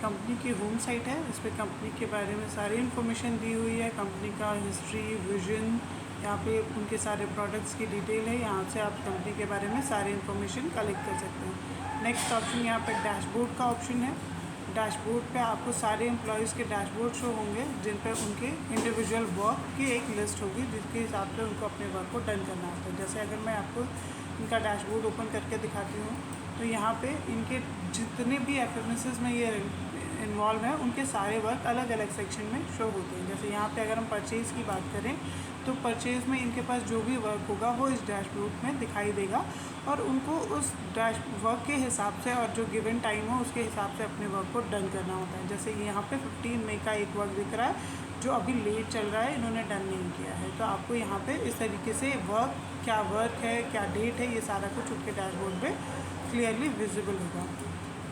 Company की home site है। इस पर कंपनी के बारे में सारी इन्फॉर्मेशन दी हुई है, कंपनी का हिस्ट्री, विजन, यहाँ पे उनके सारे प्रोडक्ट्स की डिटेल है। यहाँ से आप कंपनी के बारे में सारी इन्फॉर्मेशन कलेक्ट कर सकते हैं। नेक्स्ट ऑप्शन यहाँ पे डैशबोर्ड का ऑप्शन है। डैशबोर्ड पे आपको सारे एम्प्लॉयज़ के डैशबोर्ड शो होंगे, जिन पर उनके इंडिविजुअल वर्क की एक लिस्ट होगी, जिसके हिसाब से उनको अपने वर्क को डन करना होता है। जैसे अगर मैं आपको इनका डैशबोर्ड ओपन करके दिखाती हूँ तो यहाँ पे इनके जितने भी एफएमएसएस में ये इन्वॉल्व हैं उनके सारे वर्क अलग अलग सेक्शन में शो होते हैं। जैसे यहाँ पे अगर हम परचेज़ की बात करें तो परचेज़ में इनके पास जो भी वर्क होगा वो इस डैशबोर्ड में दिखाई देगा और उनको उस वर्क के हिसाब से और जो गिवन टाइम हो उसके हिसाब से अपने वर्क को डन करना होता है। जैसे यहाँ पे 15 मई का एक वर्क दिख रहा है जो अभी लेट चल रहा है, इन्होंने डन नहीं किया है। तो आपको यहाँ पे इस तरीके से वर्क, क्या वर्क है, क्या डेट है, ये सारा कुछ उनके डैशबोर्ड पे क्लियरली विजिबल होगा।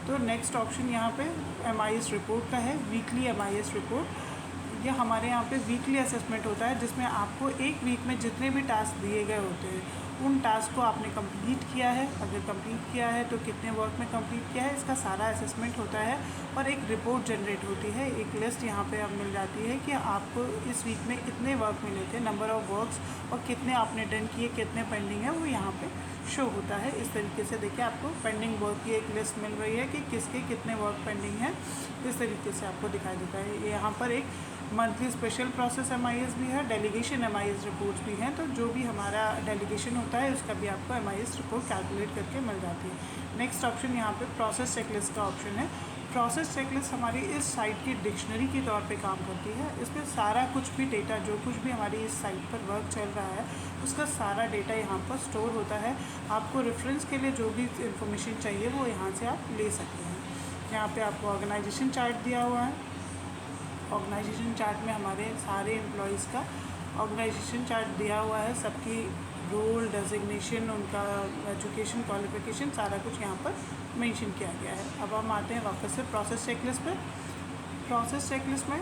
तो नेक्स्ट ऑप्शन यहाँ पे MIS रिपोर्ट का है, वीकली MIS रिपोर्ट। ये हमारे यहाँ पे वीकली असेसमेंट होता है जिसमें आपको एक वीक में जितने भी टास्क दिए गए होते हैं उन टास्क को आपने कंप्लीट किया है, अगर कंप्लीट किया है तो कितने वर्क में कंप्लीट किया है, इसका सारा असेसमेंट होता है और एक रिपोर्ट जनरेट होती है। एक लिस्ट यहाँ पे अब मिल जाती है कि आपको इस वीक में इतने वर्क मिले थे, नंबर ऑफ़ वर्क्स, और कितने आपने डन किए, कितने पेंडिंग है, वो यहाँ पे शो होता है। इस तरीके से देखिए आपको पेंडिंग वर्क की एक लिस्ट मिल रही है कि किसके कितने वर्क पेंडिंग है, इस तरीके से आपको दिखाई देता है। यहाँ पर एक मंथली स्पेशल प्रोसेस MIS भी है, डेलीगेशन MIS रिपोर्ट्स भी हैं। तो जो भी हमारा डेलीगेशन होता है उसका भी आपको MIS रिपोर्ट कैलकुलेट करके मिल जाती है। नेक्स्ट ऑप्शन यहाँ पे प्रोसेस चेकलिस्ट का ऑप्शन है। प्रोसेस चेकलिस्ट हमारी इस साइट की डिक्शनरी के तौर पे काम करती है। इसमें सारा कुछ भी डेटा, जो कुछ भी हमारी इस साइट पर वर्क चल रहा है उसका सारा डेटा यहाँ पर स्टोर होता है। आपको रेफरेंस के लिए जो भी इंफॉर्मेशन चाहिए वो यहाँ से आप ले सकते हैं। यहाँ पे आपको ऑर्गेनाइजेशन चार्ट दिया हुआ है। ऑर्गेनाइजेशन चार्ट में हमारे सारे एम्प्लॉयज़ का ऑर्गेनाइजेशन चार्ट दिया हुआ है, सबकी रोल, डेजिग्नेशन, उनका एजुकेशन, क्वालिफिकेशन, सारा कुछ यहाँ पर मेंशन किया गया है। अब हम आते हैं वापस से प्रोसेस चेकलिस्ट पे। प्रोसेस चेकलिस्ट में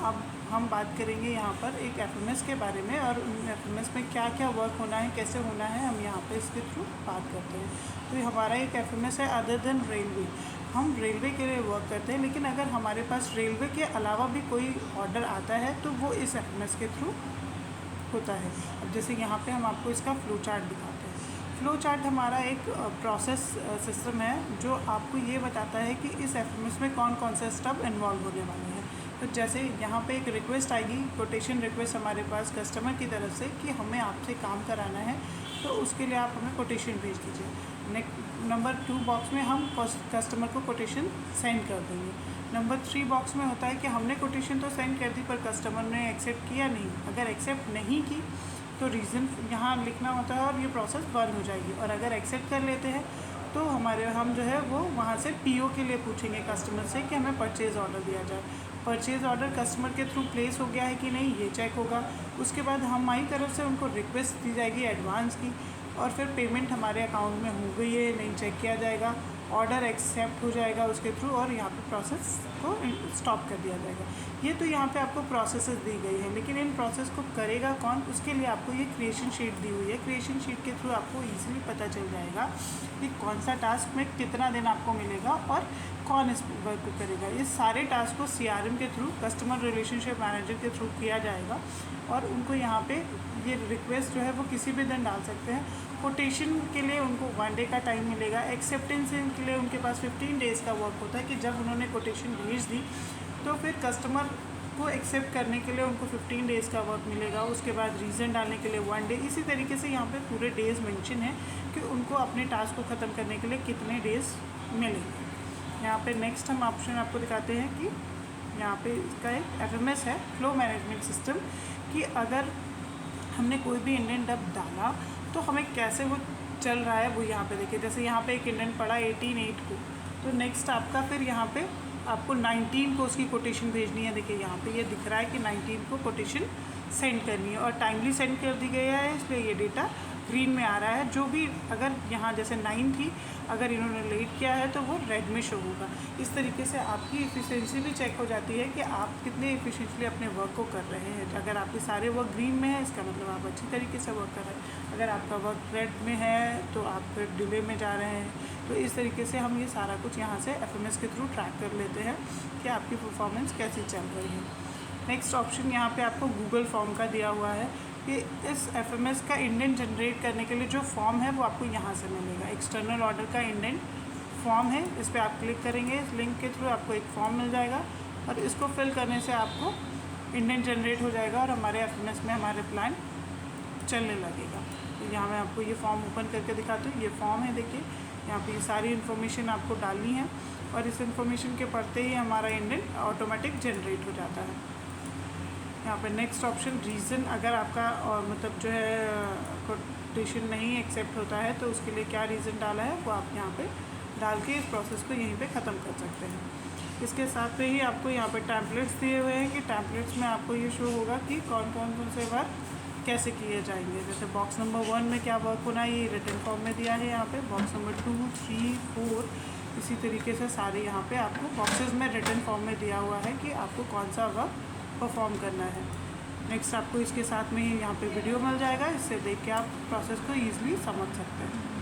अब हम बात करेंगे यहाँ पर एक FMS के बारे में और FMS में क्या क्या वर्क होना है, कैसे होना है, हम यहाँ पे इसके थ्रू बात करते हैं। तो ये हमारा एक FMS है अदर देन रेलवे। हम रेलवे के लिए वर्क करते हैं, लेकिन अगर हमारे पास रेलवे के अलावा भी कोई ऑर्डर आता है तो वो इस FMS के थ्रू होता है। अब जैसे यहाँ पे हम आपको इसका फ्लो चार्ट दिखाते हैं। फ्लो चार्ट हमारा एक प्रोसेस सिस्टम है जो आपको ये बताता है कि इस FMS में कौन कौन से स्टेप इन्वॉल्व होने वाले हैं। तो जैसे यहाँ पे एक रिक्वेस्ट आएगी, कोटेशन रिक्वेस्ट हमारे पास कस्टमर की तरफ से कि हमें आपसे काम कराना है, तो उसके लिए आप हमें कोटेशन भेज दीजिए। नंबर 2 बॉक्स में हम कस्टमर को कोटेशन सेंड कर देंगे। नंबर 3 बॉक्स में होता है कि हमने कोटेशन तो सेंड कर दी पर कस्टमर ने एक्सेप्ट किया नहीं। अगर एक्सेप्ट नहीं की तो रीज़न यहाँ लिखना होता है और ये प्रोसेस बंद हो जाएगी। और अगर एक्सेप्ट कर लेते हैं तो हम जो है वो वहाँ से PO के लिए पूछेंगे कस्टमर से कि हमें परचेज़ ऑर्डर दिया जाए। परचेज़ ऑर्डर कस्टमर के थ्रू प्लेस हो गया है कि नहीं, ये चेक होगा। उसके बाद हमारी तरफ से उनको रिक्वेस्ट दी जाएगी एडवांस की और फिर पेमेंट हमारे अकाउंट में हो गई है नहीं, चेक किया जाएगा, ऑर्डर एक्सेप्ट हो जाएगा उसके थ्रू और यहाँ पे प्रोसेस को स्टॉप कर दिया जाएगा। ये तो यहाँ पे आपको प्रोसेसेस दी गई है, लेकिन इन प्रोसेस को करेगा कौन, उसके लिए आपको ये क्रिएशन शीट दी हुई है। क्रिएशन शीट के थ्रू आपको ईजिली पता चल जाएगा कि कौन सा टास्क में कितना दिन आपको मिलेगा और कौन इस वर्क को करेगा। ये सारे टास्क को CRM के थ्रू, कस्टमर रिलेशनशिप मैनेजर के थ्रू किया जाएगा और उनको यहाँ पे ये रिक्वेस्ट जो है वो किसी भी दिन डाल सकते हैं। कोटेशन के लिए उनको 1 डे का टाइम मिलेगा। एक्सेप्टेंस के लिए उनके पास 15 डेज़ का वर्क होता है कि जब उन्होंने कोटेशन भेज दी तो फिर कस्टमर को एक्सेप्ट करने के लिए उनको 15 डेज़ का वर्क मिलेगा। उसके बाद रीज़न डालने के लिए 1 डे। इसी तरीके से यहाँ पे पूरे डेज़ मेंशन है कि उनको अपने टास्क को ख़त्म करने के लिए कितने डेज़ मिलेंगे। यहाँ पे नेक्स्ट हम ऑप्शन आपको दिखाते हैं कि यहाँ पे इसका एक FMS है, फ्लो मैनेजमेंट सिस्टम, कि अगर हमने कोई भी इंडेंट अब डाला तो हमें कैसे वो चल रहा है वो यहाँ पे देखिए। जैसे यहाँ पे एक इंडेंट पड़ा 18/8 को, तो नेक्स्ट आपका फिर यहाँ पे आपको 19 को उसकी कोटेशन भेजनी है। देखिए यहाँ पे ये दिख रहा है कि 19 को कोटेशन सेंड करनी है और टाइमली सेंड कर दी गई है, इसलिए ये डेटा ग्रीन में आ रहा है। जो भी अगर यहाँ जैसे 9 थी, अगर इन्होंने लेट किया है तो वो रेड में शो होगा। इस तरीके से आपकी एफिशिएंसी भी चेक हो जाती है कि आप कितने एफिशिएंटली अपने वर्क को कर रहे हैं। अगर आपके सारे वर्क ग्रीन में है, इसका मतलब आप अच्छी तरीके से वर्क कर रहे हैं। अगर आपका वर्क रेड में है तो आप फिर डिले में जा रहे हैं। तो इस तरीके से हम ये सारा कुछ यहाँ से FMS के थ्रू ट्रैक कर लेते हैं कि आपकी परफॉर्मेंस कैसी चल रही है। नेक्स्ट ऑप्शन यहाँ पे आपको गूगल फॉर्म का दिया हुआ है कि इस FMS का इंडेंट जनरेट करने के लिए जो फॉर्म है वो आपको यहाँ से मिलेगा। एक्सटर्नल ऑर्डर का इंडेंट फॉर्म है, इस पर आप क्लिक करेंगे, इस लिंक के थ्रू आपको एक फॉर्म मिल जाएगा और इसको फिल करने से आपको इंडेंट जनरेट हो जाएगा और हमारे FMS में हमारे प्लान चलने लगेगा। तो यहाँ मैं आपको ये फॉर्म ओपन करके दिखाती हूँ। ये फॉर्म है, देखिए यहाँ पे ये सारी इन्फॉर्मेशन आपको डालनी है और इस इन्फॉर्मेशन के पढ़ते ही हमारा इंडेंट ऑटोमेटिक जनरेट हो जाता है। यहाँ पे नेक्स्ट ऑप्शन रीज़न, अगर आपका और मतलब जो है कोटेशन नहीं एक्सेप्ट होता है तो उसके लिए क्या रीज़न डाला है वो आप यहाँ पे डाल के इस प्रोसेस को यहीं पे ख़त्म कर सकते हैं। इसके साथ में ही आपको यहाँ पे टैम्पलेट्स दिए हुए हैं कि टैम्पलेट्स में आपको ये शो होगा कि कौन कौन से वर्क कैसे किए जाएंगे। जैसे बॉक्स नंबर 1 में क्या वर्क होना है, ये रिटन फॉर्म में दिया है। यहाँ पे बॉक्स नंबर 2, 3, 4 इसी तरीके से सारे यहाँ पे आपको बॉक्सेस में रिटन फॉर्म में दिया हुआ है कि आपको कौन सा वर्क परफॉर्म करना है। नेक्स्ट आपको इसके साथ में ही यहाँ पे वीडियो मिल जाएगा, इससे देख के आप प्रोसेस को ईजिली समझ सकते हैं।